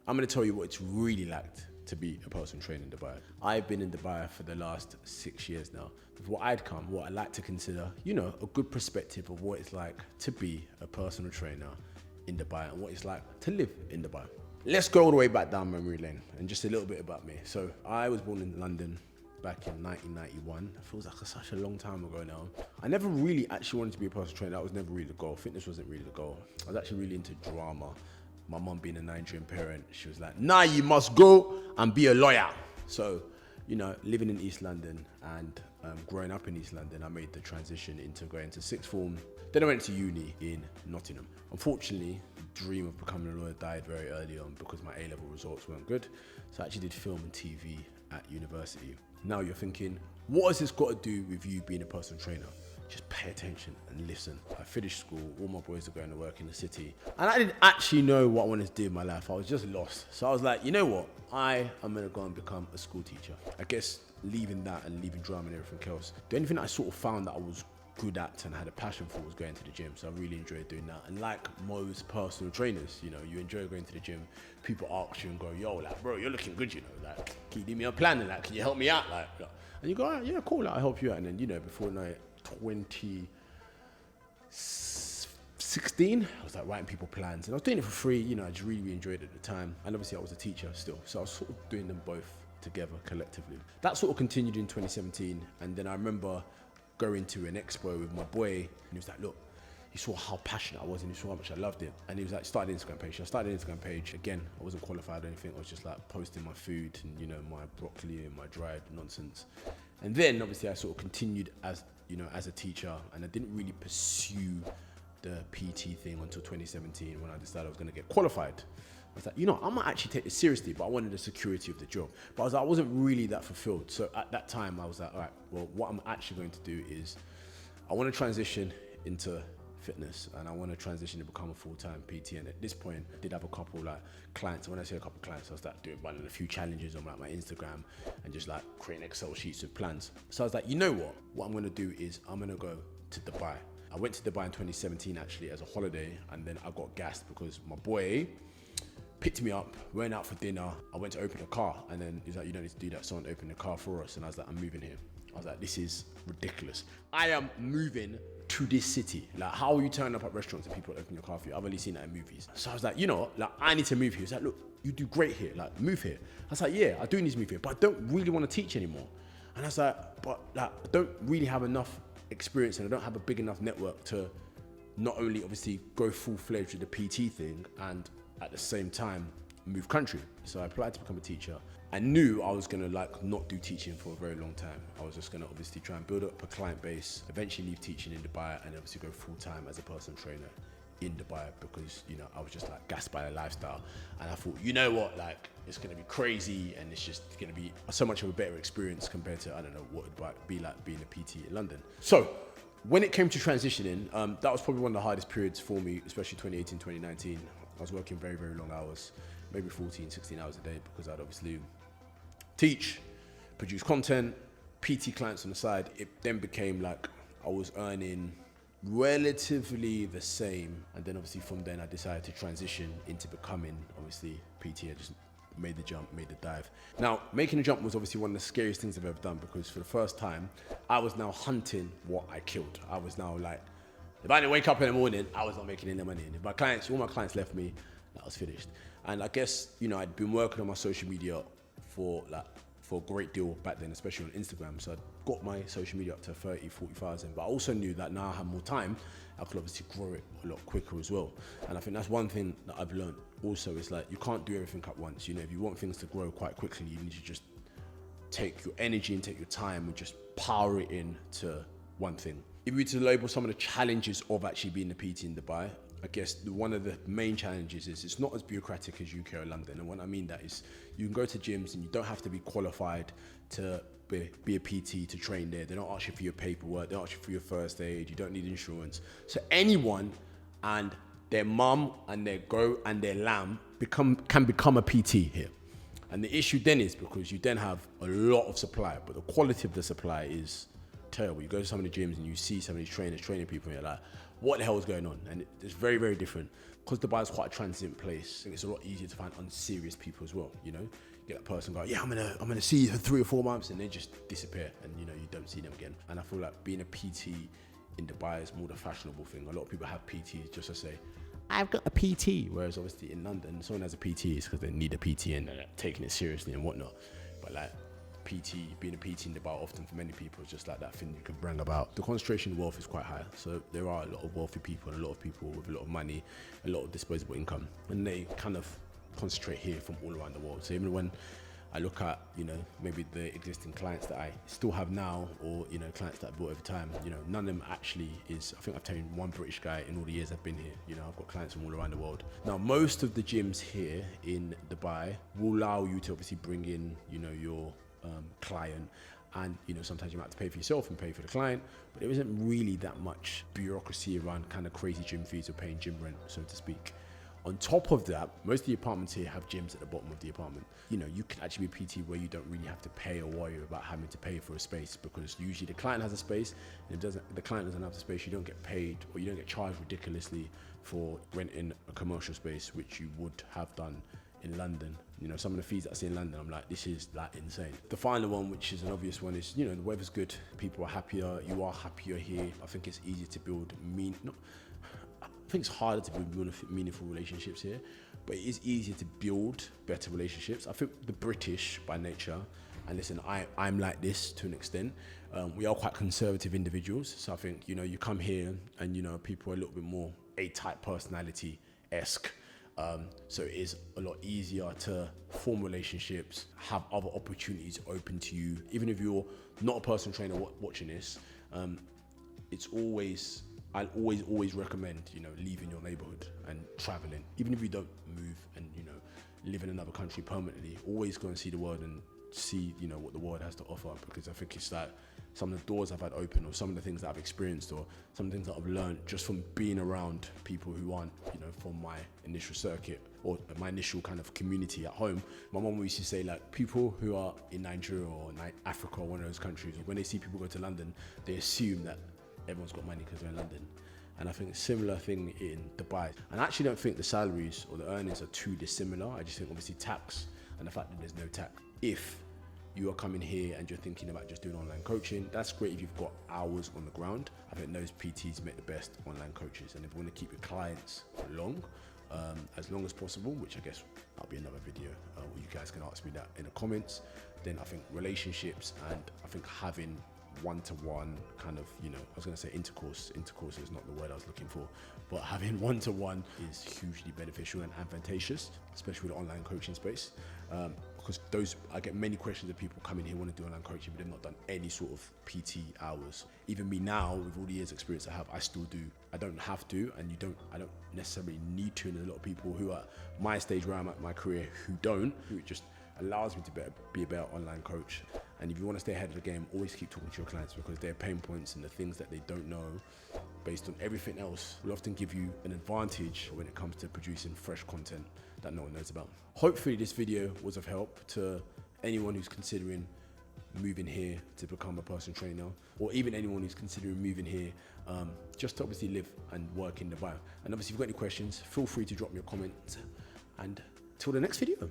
I'm going to tell you what it's really like to be a personal trainer in Dubai. I've been in Dubai for the last 6 years now. Before I'd come, what I like to consider, a good perspective of what it's like to be a personal trainer in Dubai and what it's like to live in Dubai. Let's go all the way back down memory lane and just a little bit about me. So I was born in London back in 1991. It feels like such a long time ago now. I never really actually wanted to be a personal trainer. That was never really the goal. Fitness wasn't really the goal. I was actually really into drama. My mum being a Nigerian parent, she was like, nah, you must go and be a lawyer. So, living in East London and growing up in East London, I made the transition into going to sixth form. Then I went to uni in Nottingham. Unfortunately, the dream of becoming a lawyer died very early on because my A-level results weren't good. So I actually did film and TV at university. Now you're thinking, what has this got to do with you being a personal trainer? Just pay attention and listen. I finished school, all my boys are going to work in the city. And I didn't actually know what I wanted to do in my life. I was just lost. So I was like, you know what? I am gonna go and become a school teacher. I guess leaving that and leaving drama and everything else, the only thing that I sort of found that I was good at and had a passion for was going to the gym. So I really enjoyed doing that. And like most personal trainers, you enjoy going to the gym. People ask you and go, yo, like, bro, you're looking good, like, can you give me a plan? And like, can you help me out? Like, and you go, oh, yeah, cool, like, I'll help you out. And then, before night, 2016, I was like writing people plans and I was doing it for free. I just really enjoyed it at the time. And obviously I was a teacher still. So I was sort of doing them both together collectively. That sort of continued in 2017. And then I remember going to an expo with my boy and he was like, look, he saw how passionate I was and he saw how much I loved it. And he was like, start an Instagram page. So I started an Instagram page. Again, I wasn't qualified or anything. I was just like posting my food and, my broccoli and my dried nonsense. And then obviously I sort of continued as a teacher, and I didn't really pursue the PT thing until 2017 when I decided I was going to get qualified. I was like, I might actually take this seriously, but I wanted the security of the job. But I wasn't really that fulfilled. So at that time, I was like, all right, well, what I'm actually going to do is I want to transition into fitness and I want to transition to become a full-time PT. And at this point, I did have a couple clients. And when I say a couple clients, I started running a few challenges on my Instagram and just like creating Excel sheets with plans. So I was like, you know what I'm going to do is I'm going to go to Dubai. I went to Dubai in 2017 actually as a holiday, and then I got gassed because my boy picked me up, went out for dinner. I went to open the car and then he's like, you don't need to do that. Someone opened the car for us. And I was like, I'm moving here. I was like, this is ridiculous. I am moving to this city. Like, how are you turning up at restaurants and people open your car for you? I've only seen that in movies. So I was like, I need to move here. He's like, look, you do great here. Like, move here. I was like, yeah, I do need to move here, but I don't really want to teach anymore. And I was like, but I don't really have enough experience and I don't have a big enough network to not only obviously go full-fledged with the PT thing and at the same time move country. So I applied to become a teacher. I knew I was gonna not do teaching for a very long time. I was just gonna obviously try and build up a client base, eventually leave teaching in Dubai and obviously go full-time as a personal trainer in Dubai because, I was just like gassed by the lifestyle. And I thought, it's gonna be crazy and it's just gonna be so much of a better experience compared to, I don't know, what it would be like being a PT in London. So when it came to transitioning, that was probably one of the hardest periods for me, especially 2018, 2019. I was working very, very long hours, maybe 14, 16 hours a day because I'd obviously teach, produce content, PT clients on the side. It then became like I was earning relatively the same. And then obviously from then I decided to transition into becoming obviously PT. I just made the jump, made the dive. Now, making the jump was obviously one of the scariest things I've ever done because for the first time, I was now hunting what I killed. I was now like, if I didn't wake up in the morning, I was not making any money. And if all my clients left me, that was finished. And I guess, I'd been working on my social media for a great deal back then, especially on Instagram. So I got my social media up to 30, 40,000. But I also knew that now I have more time, I could obviously grow it a lot quicker as well. And I think that's one thing that I've learned also is like, you can't do everything at once. If you want things to grow quite quickly, you need to just take your energy and take your time and just power it into one thing. If we were to label some of the challenges of actually being a PT in Dubai, I guess one of the main challenges is it's not as bureaucratic as UK or London. And what I mean that is you can go to gyms and you don't have to be qualified to be a PT to train there. They don't ask you for your paperwork. They don't ask you for your first aid. You don't need insurance. So anyone and their mum and their goat and their lamb can become a PT here. And the issue then is because you then have a lot of supply, but the quality of the supply is terrible. You go to some of the gyms and you see some of these trainers training people and you're like, what the hell is going on? And it's very, very different. because Dubai is quite a transient place, I think it's a lot easier to find unserious people as well, you know? You get that person go, yeah, I'm gonna see you for 3 or 4 months, and they just disappear, and you know, you don't see them again. And I feel like being a PT in Dubai is more the fashionable thing. A lot of people have PTs just to say, I've got a PT, whereas obviously in London, someone has a PT is because they need a PT and they're taking it seriously and whatnot. But like being a PT in Dubai, often for many people, is just like that thing you can bring about. The concentration of wealth is quite high, so there are a lot of wealthy people and a lot of people with a lot of money, a lot of disposable income, and they kind of concentrate here from all around the world. So even when I look at, you know, maybe the existing clients that I still have now, or, you know, clients that I've built over time, you know, none of them actually is, I think I've taken one British guy in all the years I've been here. You know, I've got clients from all around the world. Now, most of the gyms here in Dubai will allow you to obviously bring in, you know, your client, and, you know, sometimes you might have to pay for yourself and pay for the client, but there isn't really that much bureaucracy around kind of crazy gym fees or paying gym rent, so to speak. On top of that, most of the apartments here have gyms at the bottom of the apartment. You know, you can actually be a PT where you don't really have to pay or worry about having to pay for a space, because usually the client has a space, and if the client doesn't have the space, you don't get paid, or you don't get charged ridiculously for renting a commercial space, which you would have done in London. You know, some of the fees that I see in London, I'm like, this is like insane. The final one, which is an obvious one, is, you know, the weather's good, people are happier, you are happier here. I think it's easier to build I think it's harder to build meaningful relationships here, but it is easier to build better relationships. I think the British by nature, and listen, I'm like this to an extent, we are quite conservative individuals. So I think, you know, you come here and, you know, people are a little bit more A-type personality-esque. So it is a lot easier to form relationships, have other opportunities open to you. Even if you're not a personal trainer watching this, I'll always recommend, you know, leaving your neighborhood and traveling. Even if you don't move and, you know, live in another country permanently, always go and see the world and see, you know, what the world has to offer, because I think it's like some of the doors I've had open, or some of the things that I've experienced, or some of the things that I've learned just from being around people who aren't, you know, from my initial circuit or my initial kind of community at home. My mom used to say, like, people who are in Nigeria or Africa or one of those countries, when they see people go to London, they assume that everyone's got money because they're in London. And I think a similar thing in Dubai. And I actually don't think the salaries or the earnings are too dissimilar. I just think obviously tax and the fact that there's no tax. If you are coming here and you're thinking about just doing online coaching, that's great if you've got hours on the ground. I think those PTs make the best online coaches. And if you want to keep your clients as long as possible, which I guess that'll be another video where you guys can ask me that in the comments, then I think relationships, and I think having one-to-one kind of, you know, I was going to say intercourse is not the word I was looking for, but having one-to-one is hugely beneficial and advantageous, especially with the online coaching space, because I get many questions of people coming here want to do online coaching, but they've not done any sort of PT hours. Even me now, with all the years experience I have, I still do. I don't have to, and I don't necessarily need to, and there's a lot of people who are at my stage where I'm at my career who it just allows me to be a better online coach. And if you want to stay ahead of the game, always keep talking to your clients, because their pain points and the things that they don't know based on everything else will often give you an advantage when it comes to producing fresh content that no one knows about. Hopefully this video was of help to anyone who's considering moving here to become a personal trainer, or even anyone who's considering moving here just to obviously live and work in Dubai. And obviously if you've got any questions, feel free to drop me a comment, and till the next video.